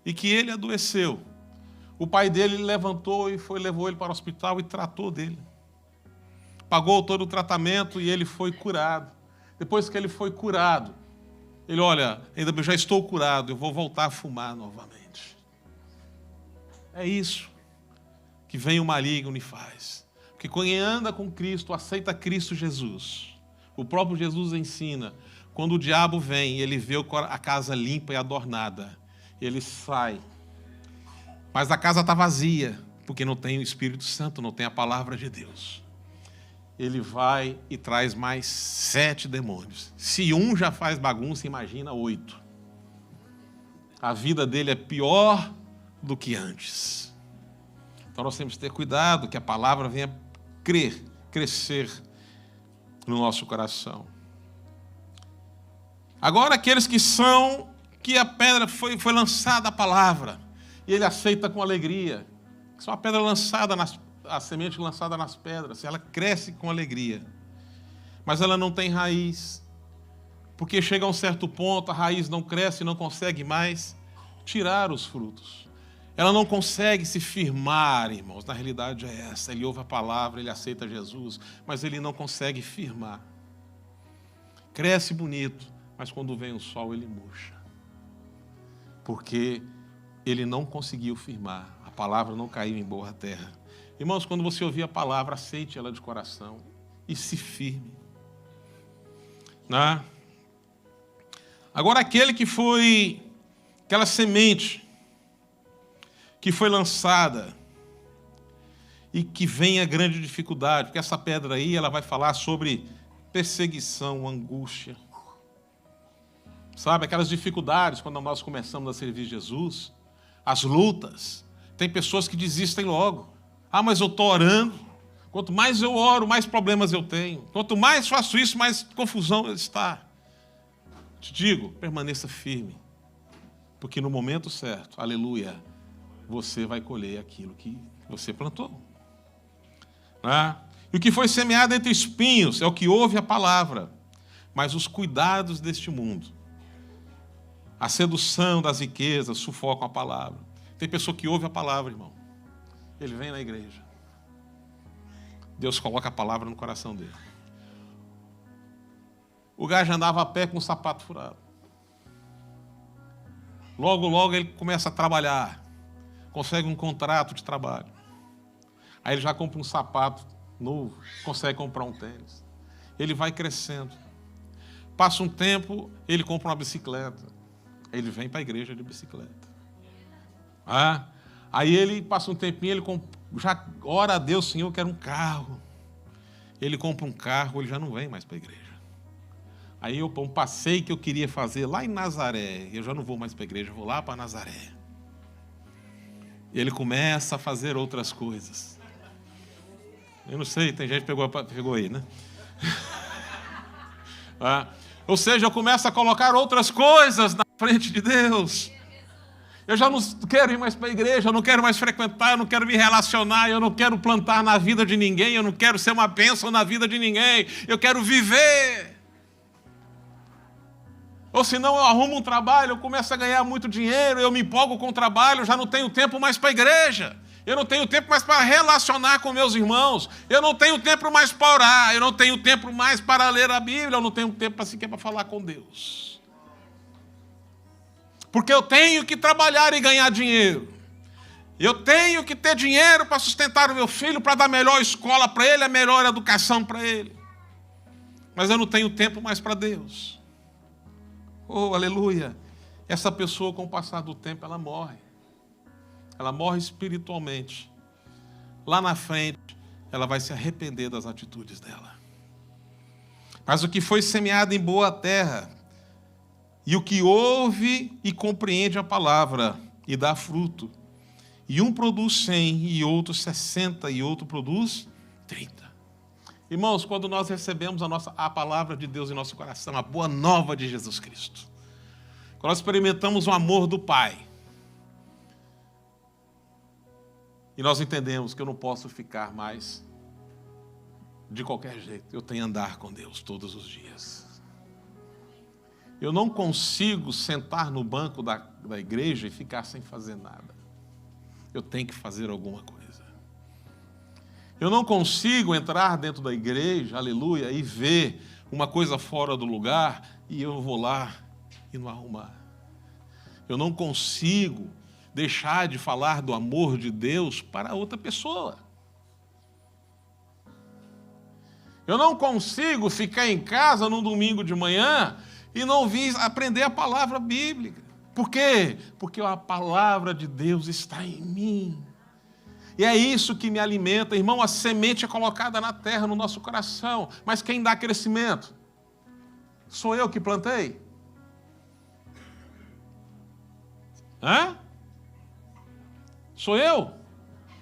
E que ele adoeceu. O pai dele levantou e levou ele para o hospital e tratou dele. Pagou todo o tratamento e ele foi curado. Depois que ele foi curado, ele, olha, ainda já estou curado, eu vou voltar a fumar novamente. É isso que vem o maligno e faz. Porque quem anda com Cristo, aceita Cristo Jesus. O próprio Jesus ensina, quando o diabo vem e ele vê a casa limpa e adornada, ele sai. Mas a casa está vazia, porque não tem o Espírito Santo, não tem a palavra de Deus. Ele vai e traz mais 7 demônios. Se um já faz bagunça, imagina 8. A vida dele é pior do que antes. Então nós temos que ter cuidado que a palavra venha crescer no nosso coração. Agora aqueles que a pedra foi lançada a palavra, e ele aceita com alegria. São a pedra lançada, a semente lançada nas pedras, ela cresce com alegria. Mas ela não tem raiz, porque chega a um certo ponto, a raiz não cresce, não consegue mais tirar os frutos. Ela não consegue se firmar, irmãos, na realidade é essa. Ele ouve a palavra, ele aceita Jesus, mas ele não consegue firmar. Cresce bonito, mas quando vem o sol ele murcha. Porque ele não conseguiu firmar, a palavra não caiu em boa terra. Irmãos, quando você ouvir a palavra, aceite ela de coração e se firme. Né? Agora, aquela semente que foi lançada e que vem a grande dificuldade, porque essa pedra aí, ela vai falar sobre perseguição, angústia. Sabe, aquelas dificuldades quando nós começamos a servir Jesus, as lutas, tem pessoas que desistem logo. Ah, mas eu estou orando. Quanto mais eu oro, mais problemas eu tenho. Quanto mais faço isso, mais confusão está. Te digo, permaneça firme. Porque no momento certo, aleluia, você vai colher aquilo que você plantou. E o que foi semeado entre espinhos é o que ouve a palavra. Mas os cuidados deste mundo, a sedução das riquezas, sufocam a palavra. Tem pessoa que ouve a palavra, irmão. Ele vem na igreja. Deus coloca a palavra no coração dele. O gajo andava a pé com o sapato furado. Logo ele começa a trabalhar. Consegue um contrato de trabalho. Aí ele já compra um sapato novo. Consegue comprar um tênis. Ele vai crescendo. Passa um tempo, ele compra uma bicicleta. Ele vem para a igreja de bicicleta. Aí ele passa um tempinho, ele já ora a Deus, Senhor, eu quero um carro. Ele compra um carro, ele já não vem mais para a igreja. Aí um passeio que eu queria fazer lá em Nazaré, eu já não vou mais para a igreja, eu vou lá para Nazaré. Ele começa a fazer outras coisas. Eu não sei, tem gente que pegou aí, né? Ou seja, eu começo a colocar outras coisas na frente de Deus. Eu já não quero ir mais para a igreja, eu não quero mais frequentar, eu não quero me relacionar, eu não quero plantar na vida de ninguém, eu não quero ser uma bênção na vida de ninguém, eu quero viver. Ou senão eu arrumo um trabalho, eu começo a ganhar muito dinheiro, eu me empolgo com o trabalho, eu já não tenho tempo mais para a igreja, eu não tenho tempo mais para relacionar com meus irmãos, eu não tenho tempo mais para orar, eu não tenho tempo mais para ler a Bíblia, eu não tenho tempo sequer para falar com Deus. Porque eu tenho que trabalhar e ganhar dinheiro. Eu tenho que ter dinheiro para sustentar o meu filho, para dar a melhor escola para ele, a melhor educação para ele. Mas eu não tenho tempo mais para Deus. Oh, aleluia. Essa pessoa, com o passar do tempo, ela morre. Ela morre espiritualmente. Lá na frente, ela vai se arrepender das atitudes dela. Mas o que foi semeado em boa terra, e o que ouve e compreende a palavra e dá fruto. E um produz 100, e outro 60, e outro produz 30. Irmãos, quando nós recebemos a palavra de Deus em nosso coração, a boa nova de Jesus Cristo, Quando nós experimentamos o amor do Pai, e nós entendemos que eu não posso ficar mais de qualquer jeito, eu tenho que andar com Deus todos os dias. Eu não consigo sentar no banco da igreja e ficar sem fazer nada. Eu tenho que fazer alguma coisa. Eu não consigo entrar dentro da igreja, aleluia, e ver uma coisa fora do lugar e eu vou lá e não arrumar. Eu não consigo deixar de falar do amor de Deus para outra pessoa. Eu não consigo ficar em casa num domingo de manhã e não vir aprender a palavra bíblica. Por quê? Porque a palavra de Deus está em mim. E é isso que me alimenta. Irmão, a semente é colocada na terra, no nosso coração. Mas quem dá crescimento? Sou eu que plantei? Hã? Sou eu?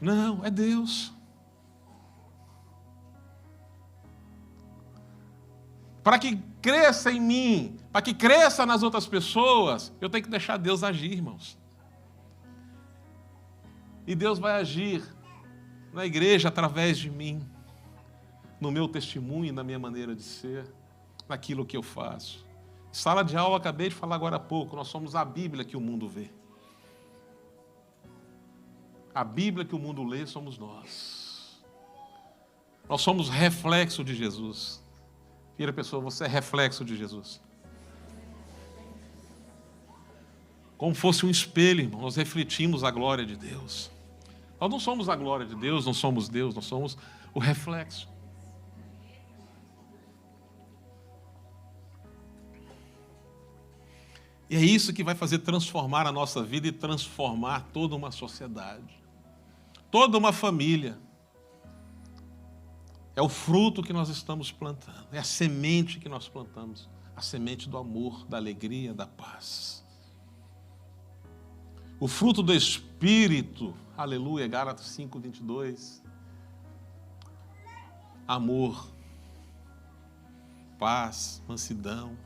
Não, é Deus. Para que cresça em mim, para que cresça nas outras pessoas, eu tenho que deixar Deus agir, irmãos. E Deus vai agir na igreja através de mim, no meu testemunho, na minha maneira de ser, naquilo que eu faço. Sala de aula, acabei de falar agora há pouco, nós somos a Bíblia que o mundo vê. A Bíblia que o mundo lê somos nós. Nós somos reflexo de Jesus. Vira a pessoa, você é reflexo de Jesus. Como fosse um espelho, irmão, nós refletimos a glória de Deus. Nós não somos a glória de Deus, não somos Deus, nós somos o reflexo. E é isso que vai fazer transformar a nossa vida e transformar toda uma sociedade, toda uma família. É o fruto que nós estamos plantando, é a semente que nós plantamos, a semente do amor, da alegria, da paz. O fruto do Espírito, aleluia, Gálatas 5:22, amor, paz, mansidão,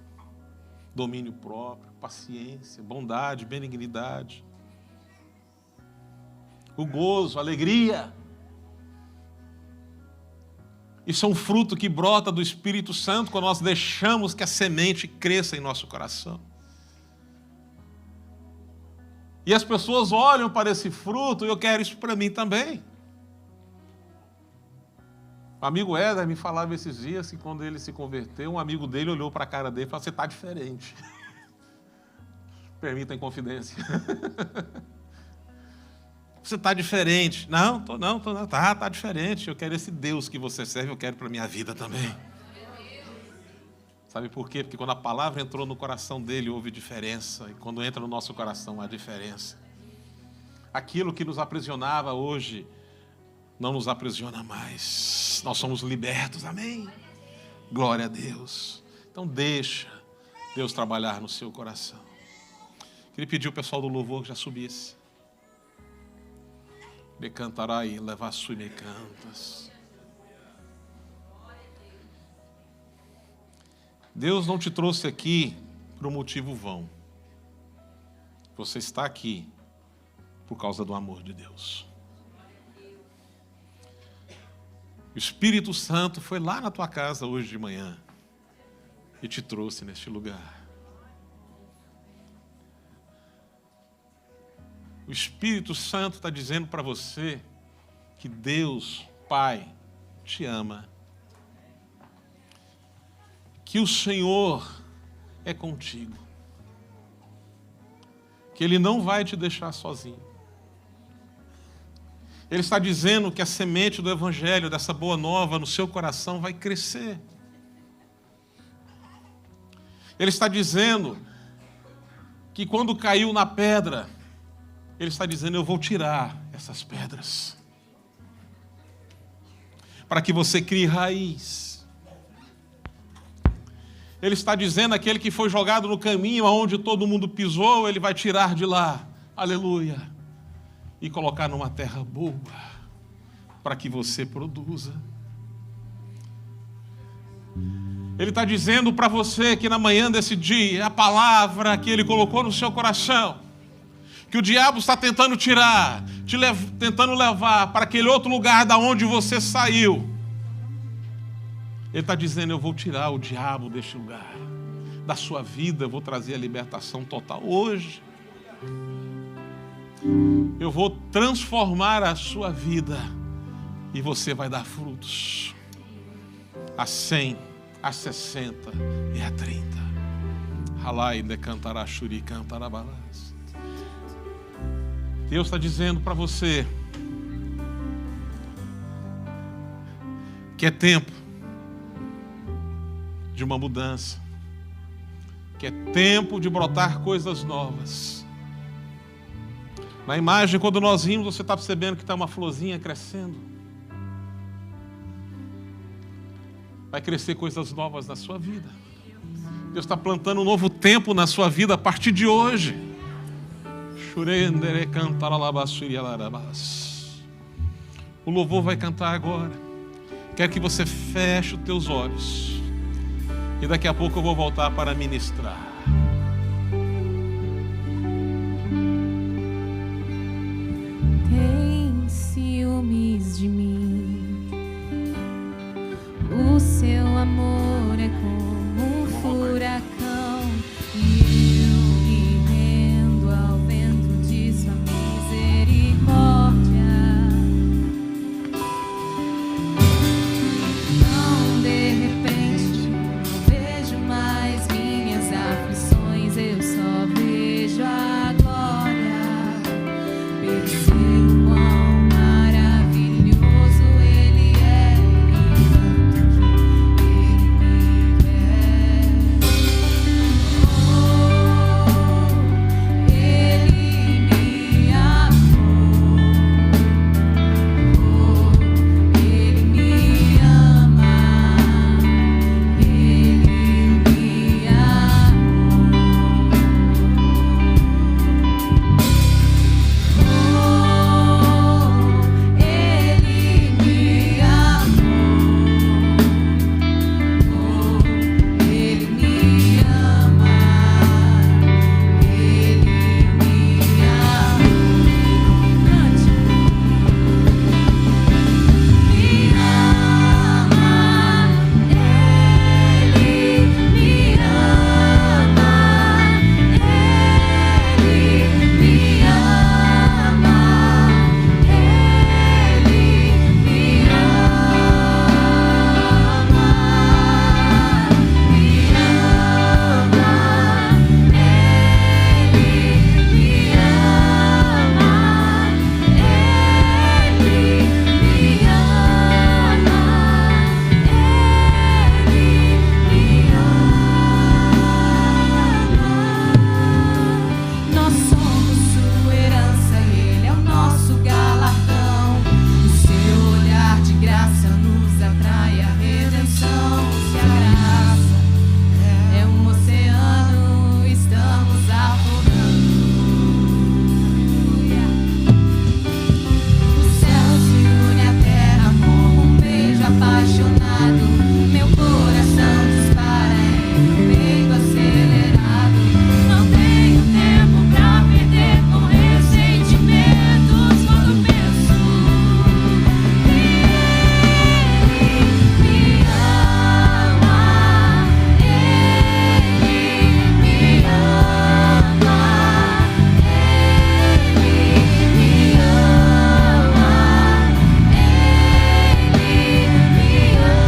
domínio próprio, paciência, bondade, benignidade, o gozo, a alegria. Isso é um fruto que brota do Espírito Santo quando nós deixamos que a semente cresça em nosso coração. E as pessoas olham para esse fruto e eu quero isso para mim também. O amigo Éder me falava esses dias que quando ele se converteu, um amigo dele olhou para a cara dele e falou, você está diferente. Permitam confidência. Você está diferente. Não, está diferente. Eu quero esse Deus que você serve, eu quero para a minha vida também. Sabe por quê? Porque quando a palavra entrou no coração dele, houve diferença. E quando entra no nosso coração, há diferença. Aquilo que nos aprisionava hoje, não nos aprisiona mais. Nós somos libertos, amém? Glória a Deus. Então deixa Deus trabalhar no seu coração. Queria pedir ao pessoal do louvor que já subisse. Me cantará e levar sua me cantas. Deus não te trouxe aqui por um motivo vão. Você está aqui por causa do amor de Deus. O Espírito Santo foi lá na tua casa hoje de manhã e te trouxe neste lugar. O Espírito Santo está dizendo para você que Deus, Pai, te ama. Que o Senhor é contigo. Que Ele não vai te deixar sozinho. Ele está dizendo que a semente do Evangelho, dessa boa nova no seu coração vai crescer. Ele está dizendo que quando caiu na pedra, Ele está dizendo, eu vou tirar essas pedras. Para que você crie raiz. Ele está dizendo, aquele que foi jogado no caminho onde todo mundo pisou, Ele vai tirar de lá. Aleluia. E colocar numa terra boa. Para que você produza. Ele está dizendo para você que na manhã desse dia, a palavra que Ele colocou no seu coração, que o diabo está tentando tirar, tentando levar para aquele outro lugar da onde você saiu. Ele está dizendo: eu vou tirar o diabo deste lugar, da sua vida, eu vou trazer a libertação total hoje. Eu vou transformar a sua vida e você vai dar frutos a 100, a 60 e a 30. Halai de cantará shuri cantará balas. Deus está dizendo para você que é tempo de uma mudança, que é tempo de brotar coisas novas. Na imagem, quando nós vimos, você está percebendo que está uma florzinha crescendo. Vai crescer coisas novas na sua vida. Deus está plantando um novo tempo na sua vida a partir de hoje. O louvor vai cantar agora. Quero que você feche os teus olhos. E daqui a pouco eu vou voltar para ministrar. Tem ciúmes de mim. O seu amor é como um furacão. E eu me rendo ao vento de sua misericórdia. Não, de repente, não vejo mais minhas aflições. Eu só vejo a glória. Percebo quão maravilhoso Ele é e tanto que Ele me quer. Oh, Ele me amou. Oh, Ele me ama. Ele me amou. Nós somos sua herança, Ele é o nosso galardão. O seu olhar de graça nos atrai a redenção. Se a graça é um oceano, estamos afogando. O céu se une à terra como um beijo apaixonado. Meu coração dispara em um peito acelerado. Não tenho tempo pra perder com ressentimentos quando penso. Ele me ama. Ele me ama. Ele me ama.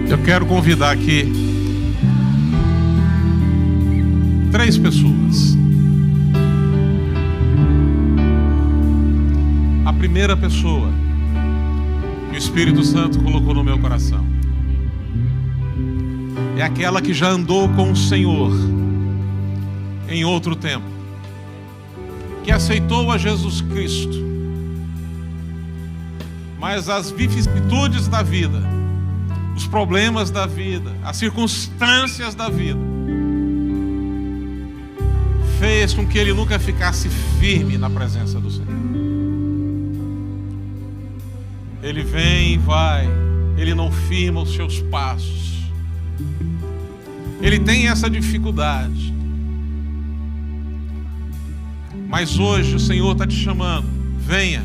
Eu quero convidar aqui 3 pessoas. A primeira pessoa que o Espírito Santo colocou no meu coração é aquela que já andou com o Senhor em outro tempo. que aceitou a Jesus Cristo, mas as vicissitudes da vida, os problemas da vida, as circunstâncias da vida, fez com que ele nunca ficasse firme na presença do Senhor. Ele vem e vai, ele não firma os seus passos. Ele tem essa dificuldade. Mas hoje o Senhor está te chamando. Venha,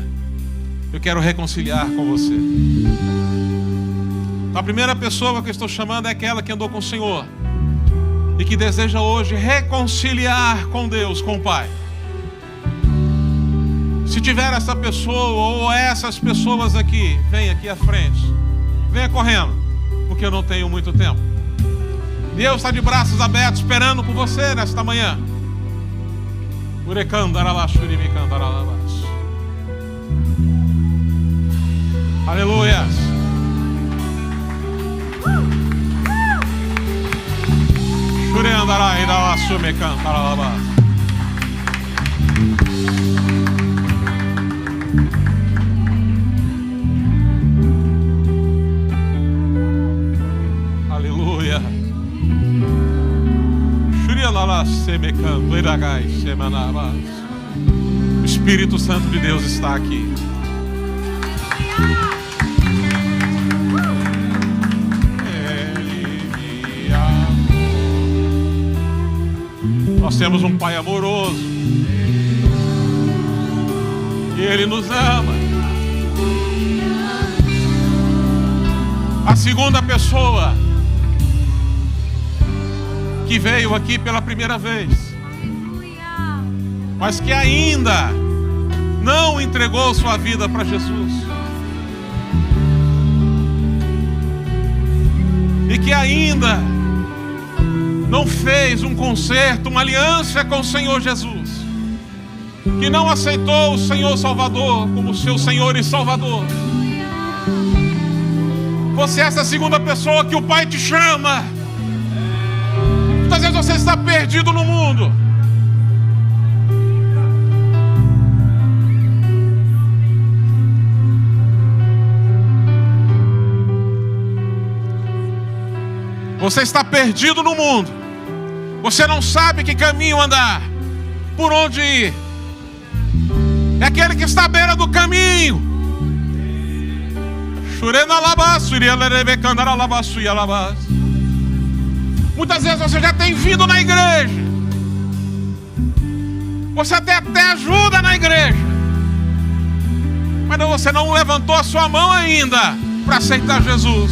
eu quero reconciliar com você. Então, a primeira pessoa que eu estou chamando é aquela que andou com o Senhor e que deseja hoje reconciliar com Deus, com o Pai. Se tiver essa pessoa ou essas pessoas aqui, venha aqui à frente. Venha correndo, porque eu não tenho muito tempo. Deus está de braços abertos esperando por você nesta manhã. Aleluia. Aleluia. O Espírito Santo de Deus está aqui. Nós temos um Pai amoroso e Ele nos ama. A segunda pessoa que veio aqui pela primeira vez, mas que ainda não entregou sua vida para Jesus, e que ainda não fez um concerto, uma aliança com o Senhor Jesus, que não aceitou o Senhor Salvador como seu Senhor e Salvador. Você é essa segunda pessoa que o Pai te chama. Muitas vezes você está perdido no mundo. Você está perdido no mundo. Você não sabe que caminho andar, por onde ir. É aquele que está à beira do caminho. Muitas vezes você já tem vindo na igreja. Você até ajuda na igreja, mas você não levantou a sua mão ainda para aceitar Jesus.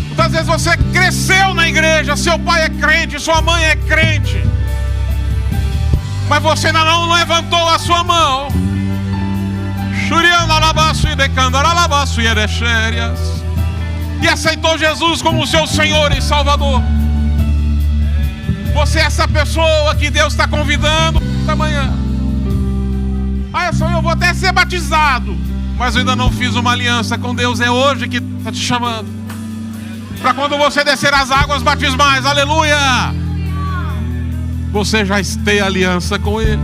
Muitas vezes você cresceu na igreja, seu pai é crente, sua mãe é crente, mas você ainda não levantou a sua mão. E aceitou Jesus como seu Senhor e Salvador. Você é essa pessoa que Deus está convidando esta manhã. Eu vou até ser batizado, mas eu ainda não fiz uma aliança com Deus. É hoje que está te chamando, para quando você descer as águas batismais, aleluia, você já esteja aliança com Ele.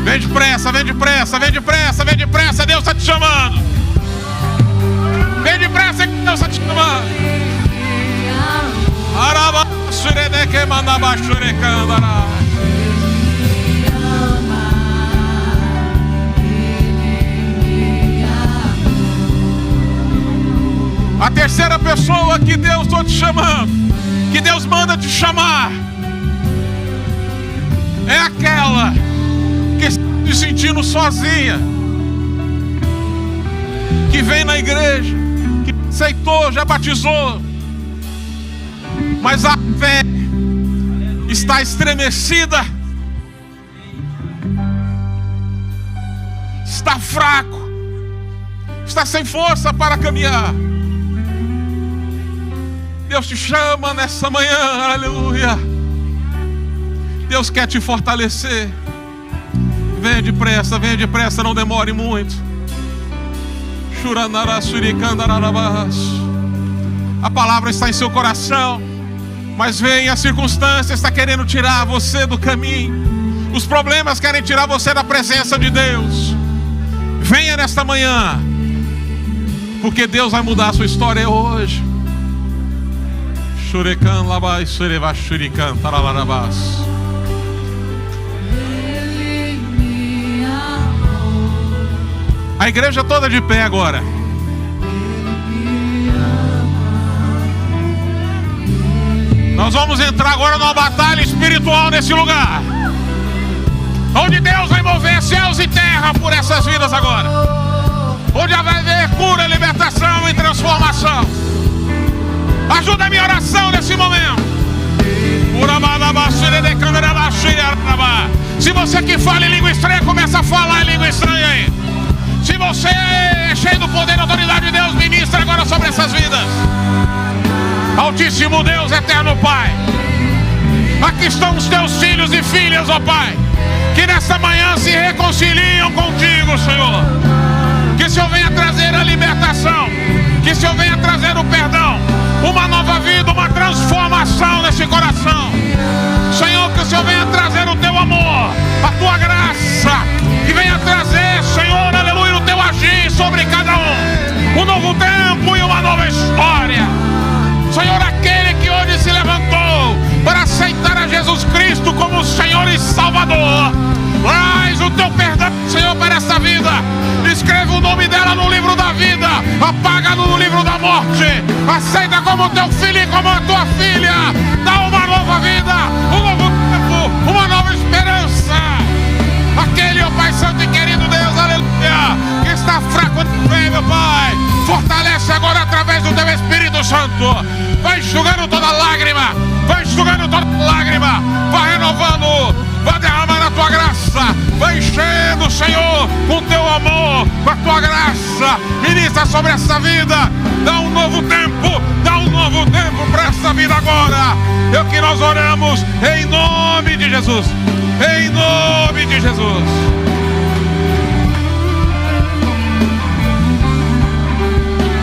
Vem depressa, vem depressa, vem depressa, vem depressa, Deus está te chamando. Vem depressa, Deus está te chamando. A terceira pessoa que Deus está te chamando, que Deus manda te chamar, é aquela que está se sentindo sozinha, que vem na igreja, que aceitou, já batizou, mas a fé está estremecida, está fraco, está sem força para caminhar. Deus te chama nessa manhã, aleluia. Deus quer te fortalecer. Venha depressa, não demore muito. A palavra está em seu coração, mas vem a circunstância, está querendo tirar você do caminho. Os problemas querem tirar você da presença de Deus. Venha nesta manhã, porque Deus vai mudar a sua história hoje. Shurikan labai sureva shurikan taralarabas. A igreja toda de pé agora. Nós vamos entrar agora numa batalha espiritual nesse lugar, onde Deus vai mover céus e terra por essas vidas agora, onde vai haver cura, libertação e transformação. Ajuda a minha oração nesse momento. Se você que fala em língua estranha, começa a falar em língua estranha aí. Se você é cheio do poder e autoridade de Deus, ministra agora sobre essas vidas. Altíssimo Deus, eterno Pai, aqui estão os teus filhos e filhas, ó Pai, que nesta manhã se reconciliam contigo, Senhor. Que o Senhor venha trazer a libertação, que o Senhor venha trazer o perdão, uma nova vida, uma transformação nesse coração. Senhor, que o Senhor venha trazer o teu amor, a tua graça, que venha trazer, Senhor, aleluia, o teu agir sobre cada um, um novo tempo e uma nova história. Senhor, aquele que hoje se levantou para aceitar a Jesus Cristo como Senhor e Salvador, traz o teu perdão, Senhor, para esta vida. Escreve o nome dela no livro da vida, apaga-no no livro da morte. Aceita como teu filho e como a tua filha. Dá uma nova vida, um novo tempo, uma nova esperança. Aquele, ó Pai Santo e querido Deus, aleluia, que está fraco de fé, meu Pai, fortalece agora através do teu Espírito Santo. Vai enxugando toda lágrima, vai enxugando toda lágrima, vai renovando, vai derramando a tua graça, vai enchendo, Senhor, com teu amor, com a tua graça. Ministra sobre essa vida, dá um novo tempo para essa vida agora. É o que nós oramos em nome de Jesus, em nome de Jesus.